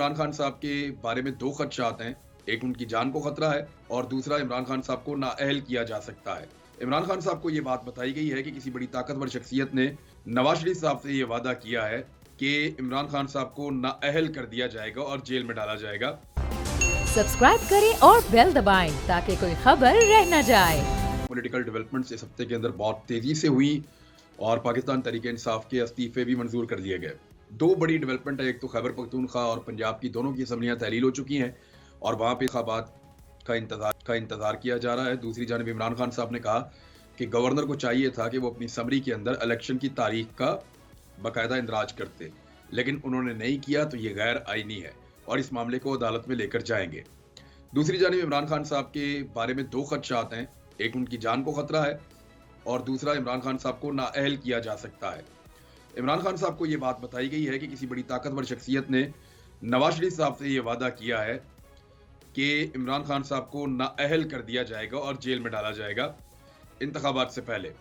इमरान खान साहब के बारे में दो खदशात हैं। एक उनकी जान को खतरा है और दूसरा इमरान खान साहब को नाअहल किया जा सकता है। इमरान खान साहब को ये बात बताई गई है कि किसी बड़ी ताकतवर शख्सियत ने नवाज शरीफ साहब से ये वादा किया है कि इमरान खान साहब को नाअहल कर दिया जाएगा और जेल में डाला जाएगा। सब्सक्राइब करें और बेल दबाएं ताकि कोई खबर रह न जाए। पॉलिटिकल डेवलपमेंट्स इस हफ्ते के अंदर बहुत तेजी से हुई और पाकिस्तान तहरीक इंसाफ के इस्तीफे भी मंजूर कर लिए गए। दो बड़ी डेवलपमेंट है, एक तो खैबर पख्तूनख्वा और पंजाब की दोनों की असम्बलियां तहलील हो चुकी हैं और वहाँ पे इंतखाबात का इंतजार किया जा रहा है। दूसरी जानिब इमरान खान साहब ने कहा कि गवर्नर को चाहिए था कि वो अपनी समरी के अंदर इलेक्शन की तारीख का बाकायदा इंदराज करते, लेकिन उन्होंने नहीं किया, तो ये गैर आईनी है और इस मामले को अदालत में लेकर जाएंगे। दूसरी जानिब इमरान खान साहब के बारे में दो खदशात हैं। एक उनकी जान को खतरा है और दूसरा इमरान खान साहब को नाअहल किया जा सकता है। इमरान खान साहब को ये बात बताई गई है कि किसी बड़ी ताकतवर शख्सियत ने नवाज शरीफ साहब से ये वादा किया है कि इमरान खान साहब को नाअहल कर दिया जाएगा और जेल में डाला जाएगा इंतखाबात से पहले।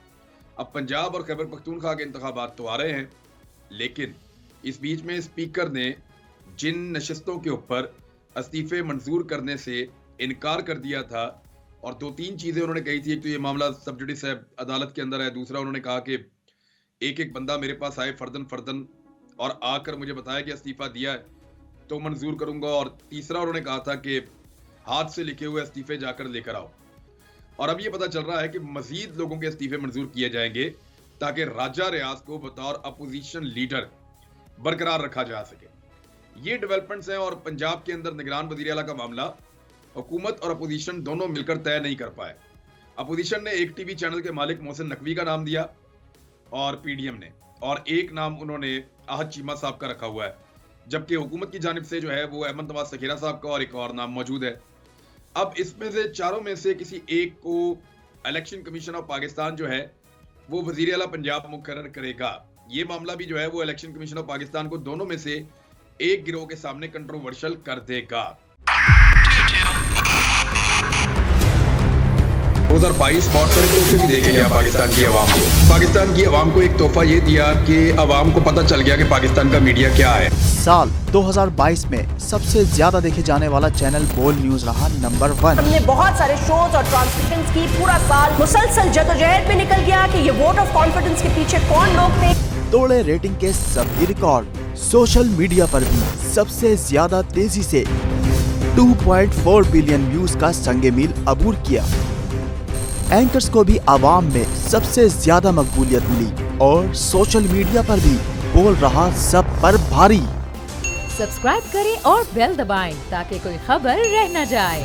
अब पंजाब और खैबर पख्तूनख्वा के इंतखाबात तो आ रहे हैं, लेकिन इस बीच में स्पीकर ने जिन नशस्तों के ऊपर इस्तीफे मंजूर करने से इनकार कर दिया था और दो तीन चीज़ें उन्होंने कही थी। एक तो ये मामला सब जुडिस है, अदालत के अंदर है। दूसरा उन्होंने कहा कि एक एक बंदा मेरे पास आए फर्दन और आकर मुझे बताया कि इस्तीफा दिया है तो मंजूर करूंगा। और तीसरा उन्होंने कहा था कि हाथ से लिखे हुए इस्तीफे जाकर लेकर आओ। और अब ये पता चल रहा है कि मजीद लोगों के इस्तीफे मंजूर किए जाएंगे ताकि राजा रियाज को बतौर अपोजिशन लीडर बरकरार रखा जा सके। ये डेवलपमेंट्स हैं और पंजाब के अंदर निगरान वज़ीर आला का मामला हुकूमत और अपोजिशन दोनों मिलकर तय नहीं कर पाए। अपोजिशन ने एक टीवी चैनल के मालिक मोहसिन नकवी का नाम दिया और पीडीएम ने, और एक नाम उन्होंने आहद चीमा साहब का रखा हुआ है, जबकि हुकूमत की जानिब से जो है वो अहमद नवाज सखीरा साहब का और एक और नाम मौजूद है। अब इसमें से चारों में से किसी एक को इलेक्शन कमीशन ऑफ पाकिस्तान जो है वो वज़ीर आला पंजाब मुकर्रर करेगा। ये मामला भी जो है वो इलेक्शन कमीशन ऑफ पाकिस्तान को दोनों में से एक गिरोह के सामने कंट्रोवर्शियल कर देगा। 2022 बहुत सारे तोहफे भी देखे गया पाकिस्तान की आवाम को। पाकिस्तान की आवाम को एक तोहफा ये दिया कि आवाम को पता चल गया कि पाकिस्तान का मीडिया क्या है। साल 2022 में सबसे ज्यादा देखे जाने वाला चैनल बोल न्यूज रहा नंबर 1। हमने बहुत सारे शोज और ट्रांसमिशंस की, पूरा साल मुसलसल जदोजहद में निकल गया कि ये वोट ऑफ कॉन्फिडेंस के पीछे कौन लोग थे। तोड़े रेटिंग के सभी रिकॉर्ड। सोशल मीडिया पर भी सबसे ज्यादा तेजी से 2.4 बिलियन व्यूज का संगे मील अबूर किया। एंकर्स को भी आवाम में सबसे ज्यादा मकबूलियत मिली और सोशल मीडिया पर भी बोल रहा सब पर भारी। सब्सक्राइब करें और बेल दबाएं ताकि कोई खबर रह न जाए।